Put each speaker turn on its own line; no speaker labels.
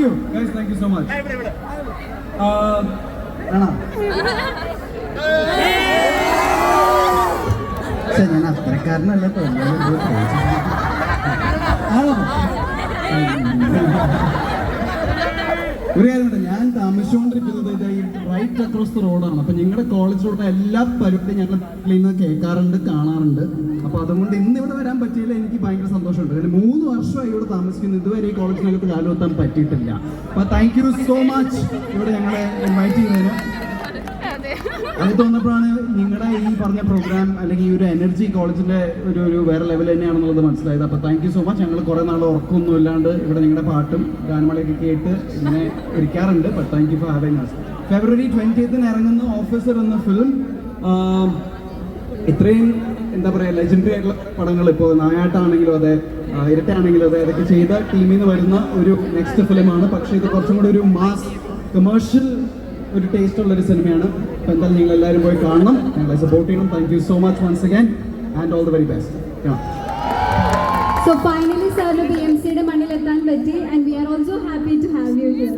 You guys, thank you so much. ആണോ ഞാൻ അത്രക്കാരനല്ല ആണോ? ഒരു കാര്യമുണ്ട്, ഞാൻ താമസിച്ചുകൊണ്ടിരിക്കുന്നത് റൈറ്റ് അക്രോസ് ദ റോഡാണ്. അപ്പൊ നിങ്ങളുടെ കോളേജിലോട്ട് എല്ലാ പരിപാടിയും ഞങ്ങൾ നിന്ന് കേൾക്കാറുണ്ട്, കാണാറുണ്ട്. അപ്പൊ അതുകൊണ്ട് ഇന്ന് ഇവിടെ വരാൻ പറ്റിയില്ല, എനിക്ക് ഭയങ്കര സന്തോഷമുണ്ട്. കാരണം 3 വർഷമായി ഇവിടെ താമസിക്കുന്നത്, ഇതുവരെ ഈ കോളേജിനകത്ത് കാലുവെത്താൻ പറ്റിയിട്ടില്ല. അപ്പൊ താങ്ക് യു സോ മച്ച് ഇവിടെ ഞങ്ങളെ ഇൻവൈറ്റ് ചെയ്യുന്നതിന്. അത് തോന്നപ്പോഴാണ് നിങ്ങളുടെ ഈ പറഞ്ഞ പ്രോഗ്രാം അല്ലെങ്കിൽ ഈ ഒരു എനർജി കോളേജിന്റെ ഒരു വേറെ ലെവൽ തന്നെയാണെന്നുള്ളത് മനസ്സിലായത്. അപ്പോൾ താങ്ക് യു സോ മച്ച്. ഞങ്ങൾ കുറേ നാൾ ഉറക്കമൊന്നും ഇല്ലാണ്ട് ഇവിടെ നിങ്ങളുടെ പാട്ടും ഗാനമേളയൊക്കെ കേട്ട് ഇങ്ങനെ ഇരിക്കാറുണ്ട്. But thank you for having us. ഫെബ്രുവരി 20th ഇറങ്ങുന്ന ഓഫീസർ എന്ന ഫിലിം ഇത്രയും എന്താ പറയുക ലെജൻഡറി ആയിട്ടുള്ള പടങ്ങൾ, ഇപ്പോൾ നായാട്ടാണെങ്കിലും അതെ, ഇരട്ടയാണെങ്കിലും അതെ, അതൊക്കെ ചെയ്ത ടീമിൽ നിന്ന് വരുന്ന ഒരു നെക്സ്റ്റ് ഫിലിമാണ്. പക്ഷേ ഇത് കുറച്ചും കൂടി ഒരു മാസ് കമേഴ്ഷ്യൽ ഒരു ടേസ്റ്റ് ഉള്ളൊരു സിനിമയാണ്. അപ്പോൾ എന്തായാലും നിങ്ങൾ എല്ലാവരും പോയി കാണണം, ഞങ്ങളെ സപ്പോർട്ട് ചെയ്യണം. Thank you so much once again and all the very best.
So finally, sir, BMC യുടെ മണ്ണിൽ എത്താൻ പറ്റി, and we are also happy to have you here.